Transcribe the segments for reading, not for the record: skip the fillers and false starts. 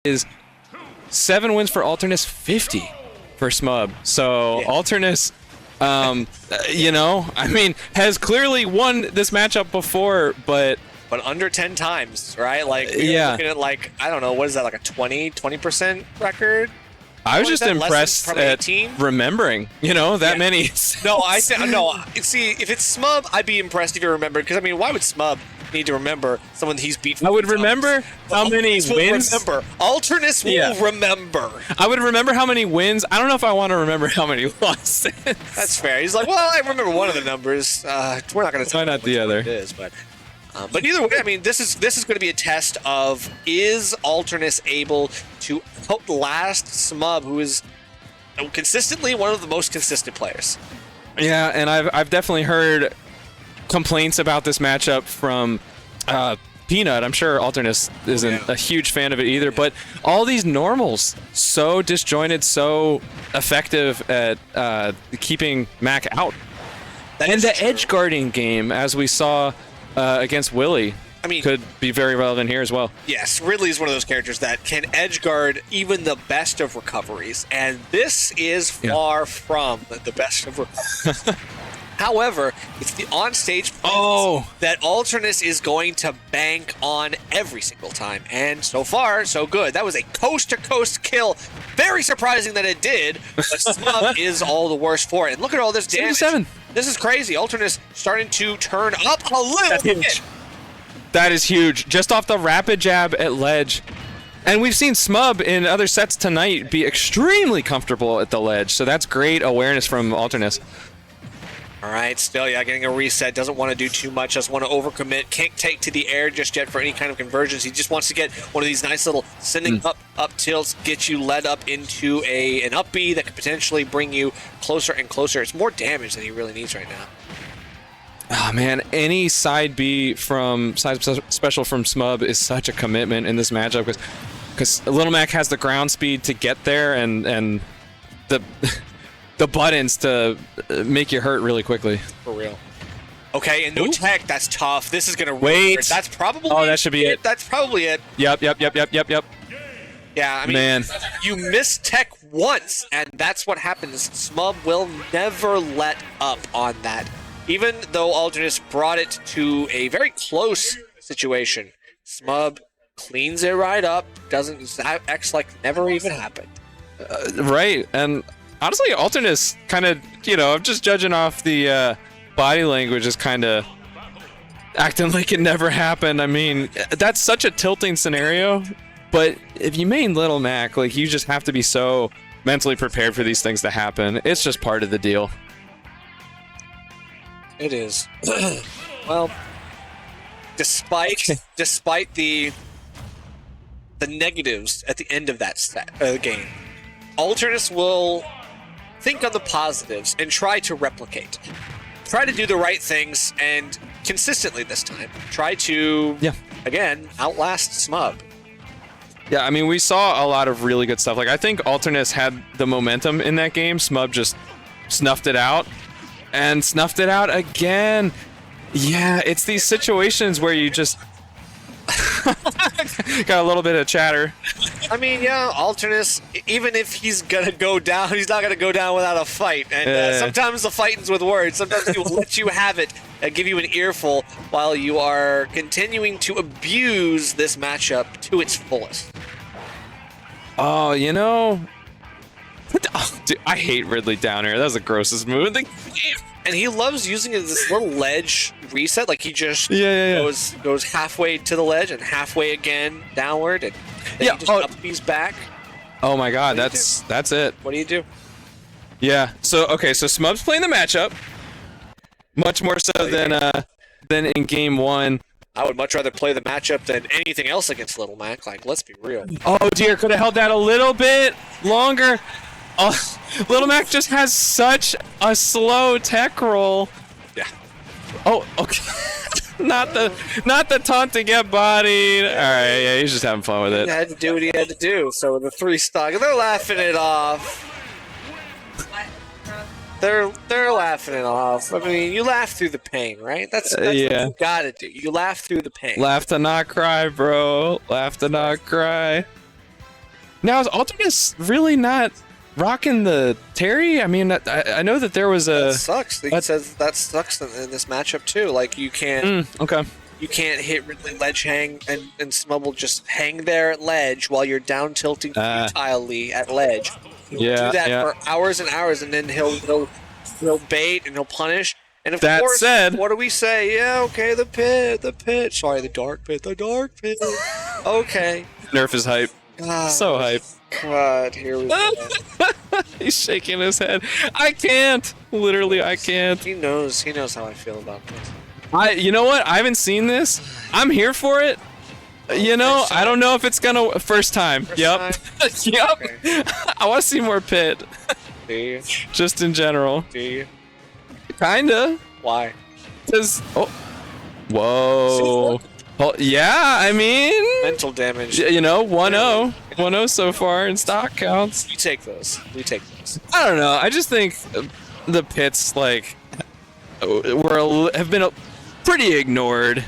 is 7 wins for Alternis, 50 for smub. So Alternis, I mean, has clearly won this matchup before, but under 10 times, right? Like, you're looking at, like, I don't know, what is that, like a 20% record? I was just impressed at remembering, that many. No, see, if it's smub, I'd be impressed if you remember, because, I mean, why would smub need to remember someone he's beat? I would remember how many wins. Alternis will remember. I would remember how many wins. I don't know if I want to remember how many losses. That's fair. He's like, well, I remember one of the numbers. We're not going to tell not the other. It is, but either way, I mean, this is going to be a test of, is Alternis able to outlast smub, who is consistently one of the most consistent players. Yeah, and I've definitely heard complaints about this matchup from Peanut. I'm sure Alternis isn't a huge fan of it either, but all these normals, so disjointed, so effective at keeping Mac out. And the edge guarding game, as we saw against Willie, I mean, could be very relevant here as well. Yes, Ridley is one of those characters that can edge guard even the best of recoveries, and this is far from the best of recoveries. However, it's the on-stage that Alternis is going to bank on every single time, and so far, so good. That was a coast-to-coast kill. Very surprising that it did, but smub is all the worse for it. And look at all this damage. 77. This is crazy. Alternis starting to turn up a little bit. That is huge. Just off the rapid jab at ledge. And we've seen smub in other sets tonight be extremely comfortable at the ledge, so that's great awareness from Alternis. All right, still, getting a reset. Doesn't want to do too much. Doesn't want to overcommit. Can't take to the air just yet for any kind of conversions. He just wants to get one of these nice little sending up tilts, get you led up into an up B that could potentially bring you closer and closer. It's more damage than he really needs right now. Oh man, any side B from side special from smub is such a commitment in this matchup because Little Mac has the ground speed to get there and the buttons to make you hurt really quickly. For real. Okay, and no tech. That's tough. This is gonna wait. That's probably. Oh, that should be it. That's probably it. Yep. Yeah, I mean, man, you miss tech once, and that's what happens. Smub will never let up on that. Even though Alternis brought it to a very close situation, smub cleans it right up, doesn't acts like never even happened. Right, and honestly, Alternis kind of, I'm just judging off the body language, is kind of acting like it never happened. I mean, that's such a tilting scenario, but if you main Little Mac, like, you just have to be so mentally prepared for these things to happen. It's just part of the deal. It is. Well, despite the negatives at the end of that game, Alternis will think on the positives and try to replicate. Try to do the right things, and consistently this time, try to, again, outlast smub. Yeah, I mean, we saw a lot of really good stuff. Like, I think Alternis had the momentum in that game. Smub just snuffed it out. And snuffed it out again. Yeah, it's these situations where you just got a little bit of chatter. I mean, Alternis, even if he's gonna go down, he's not gonna go down without a fight. And sometimes the fighting's with words. Sometimes he will let you have it and give you an earful while you are continuing to abuse this matchup to its fullest. Oh, dude, I hate Ridley down air. That was the grossest move. And he loves using this little ledge reset. Like, he just goes halfway to the ledge and halfway again downward, and then he just up B's back. Oh my god, that's it. What do you do? Yeah. So smub's playing the matchup much more so than in game one. I would much rather play the matchup than anything else against Little Mac. Like, let's be real. Oh dear, could have held that a little bit longer. Oh, Little Mac just has such a slow tech roll. Yeah. Oh, okay. not the taunt to get bodied. All right, yeah, he's just having fun with it. He had to do what he had to do. So the 3 stock, they're laughing it off. They're laughing it off. I mean, you laugh through the pain, right? That's what you gotta do. You laugh through the pain. Laugh to not cry, bro. Laugh to not cry. Now, is Alternis really not rocking the Terry? I mean, I know that there was a... That sucks. He says that sucks in this matchup, too. Like, you can't... okay. You can't hit Ridley ledge hang, and smub will just hang there at ledge while you're down tilting futilely at ledge. He'll do that for hours and hours, and then he'll bait and he'll punish. And of course, said, what do we say? Yeah, okay, the pit. Sorry, the dark pit. Okay. Nerf is hype. So hype. God, here we go. He's shaking his head. I can't. Literally, I can't. He knows how I feel about this. You know what? I haven't seen this. I'm here for it. You know, I don't know if it's gonna first time. Yep. Yep. Okay. I want to see more pit. Do you? Just in general. Do you? Kinda. Why? Because whoa. Well, yeah, I mean, mental damage. You know, 1-0. 1-0 so far in stock counts. We take those. I don't know. I just think the pits like have been pretty ignored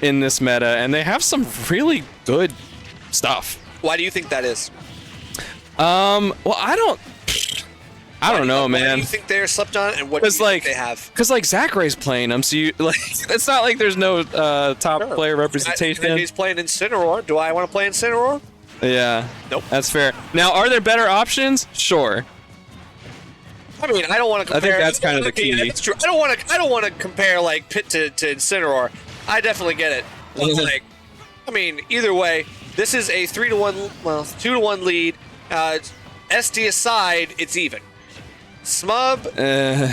in this meta, and they have some really good stuff. Why do you think that is? Well, I don't know, man. Why do you think they're slept on, and what do you think they have? Because like Zachary's playing them, so you like it's not like there's no top player representation. He's playing Incineroar. Do I want to play Incineroar? Yeah. Nope. That's fair. Now, are there better options? Sure. I mean, I don't want to compare. I think that's kind of the key. That's true. I don't want to compare like Pit to Incineroar. I definitely get it. But, like, I mean, either way, this is a 2-1 lead. SD aside, it's even. Smub,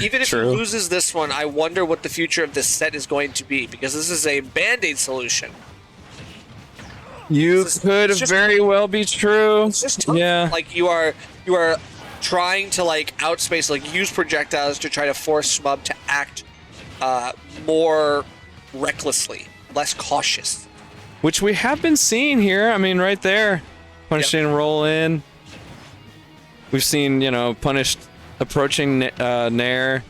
even if he loses this one, I wonder what the future of this set is going to be, because this is a Band-Aid solution. Could very well be true. It's just tough. Yeah. Like you are trying to like outspace, like use projectiles to try to force Smub to act more recklessly, less cautious. Which we have been seeing here. I mean, right there, punishing roll in. We've seen, punished approaching Nair.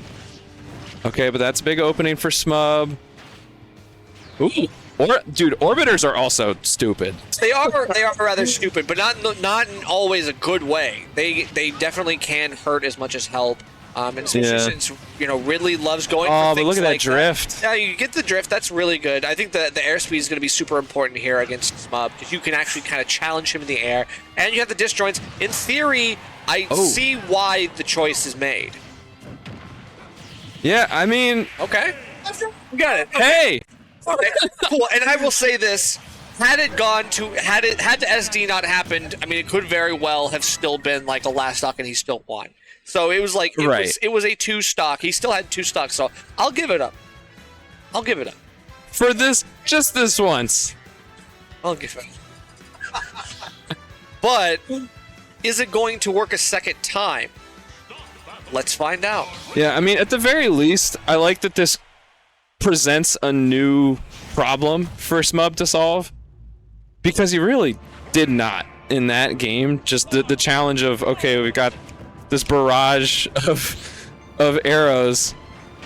Okay, but that's a big opening for Smub. Ooh. Dude, orbiters are also stupid. They are rather stupid, but not in always a good way. They definitely can hurt as much as help. And especially since Ridley loves going for things but look at like that drift. Yeah, you get the drift. That's really good. I think the airspeed is going to be super important here against Smub, because you can actually kind of challenge him in the air, and you have the disjoints. In theory, I see why the choice is made. Yeah, I mean, okay, got it. Hey. Okay, cool. And I will say this: had the SD not happened, I mean, it could very well have still been like the last stock, and he still won. So it was like it was a 2 stock. He still had 2 stocks. So I'll give it up. For just this once. I'll give it up. But is it going to work a second time? Let's find out. Yeah, I mean, at the very least, I like that this presents a new problem for Smub to solve, because he really did not in that game. Just the challenge of, okay, we've got this barrage of arrows.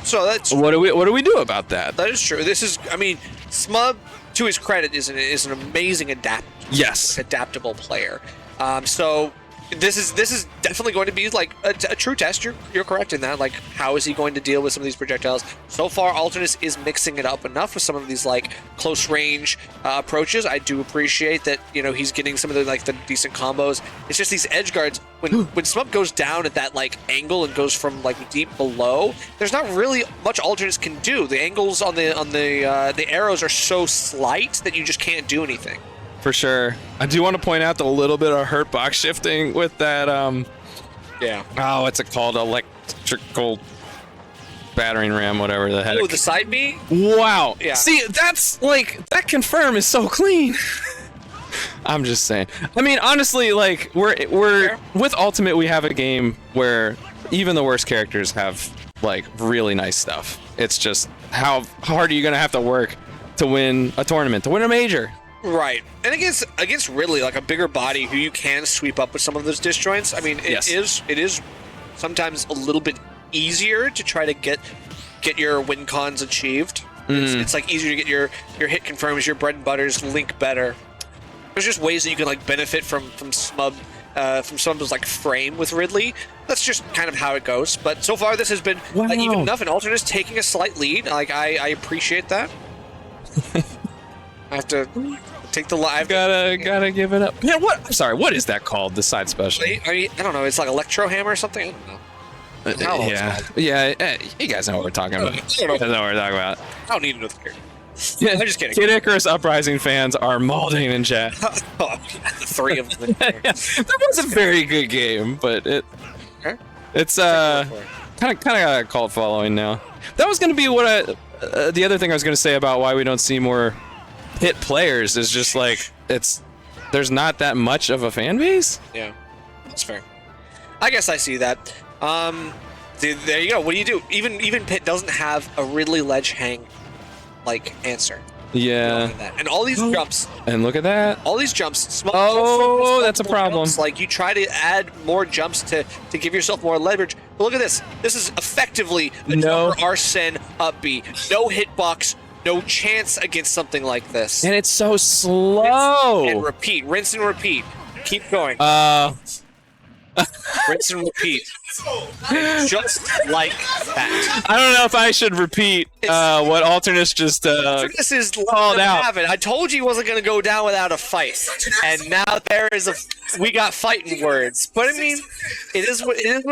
So that's what do we do about that? That is true. This is, I mean, Smub, to his credit, is an amazing adaptable player. So this is definitely going to be like a true test. You're correct in that. Like, how is he going to deal with some of these projectiles? So far, Alternis is mixing it up enough with some of these like close range approaches. I do appreciate that he's getting some of the decent combos. It's just these edge guards when Smub goes down at that like angle and goes from like deep below. There's not really much Alternis can do. The angles on the arrows are so slight that you just can't do anything. For sure. I do want to point out the little bit of hurt box shifting with that, what's it called? Electrical battering ram, whatever the heck. Oh, the side B? Wow. Yeah. See, that's like, that confirm is so clean. I'm just saying. I mean, honestly, like, we're with Ultimate, we have a game where even the worst characters have, like, really nice stuff. It's just, how hard are you going to have to work to win a tournament, to win a major? Right. And against Ridley, like a bigger body who you can sweep up with some of those disjoints, I mean, it is sometimes a little bit easier to try to get your win cons achieved. It's like easier to get your hit confirms, your bread and butters link better. There's just ways that you can like benefit from Smub from someone's like frame with Ridley. That's just kind of how it goes. But so far, this has been even enough. And Alternis taking a slight lead. Like I appreciate that. I have to take the live. Gotta give it up. Man, what? I'm sorry. What is that called? The side special? I don't know. It's like electro hammer or something. I don't know. Yeah. You guys know what we're talking about. You guys know what we're talking about. I don't need to know the character. Yeah, I'm just kidding. Kid Icarus Uprising fans are molding in chat. The three of them. That was a very good game, but it's kind of got a cult following now. That was going to be what the other thing I was going to say about why we don't see more hit players is just like there's not that much of a fan base. Yeah, that's fair. I guess I see that. There you go. What do you do? Even Pit doesn't have a Ridley ledge hang like answer. Yeah. And all these jumps. And look at that. All these jumps. Small, that's a problem. Jumps, like you try to add more jumps to give yourself more leverage. But look at this. This is effectively a jumper Arsene up B. No hitbox. No chance against something like this. And it's so slow. And repeat. Rinse and repeat. Keep going. Rinse and repeat. Just like that. I don't know if I should repeat what Alternis just Alternis is called out. I told you he wasn't going to go down without a fight, and now we got fighting words. But I mean, it is what it is.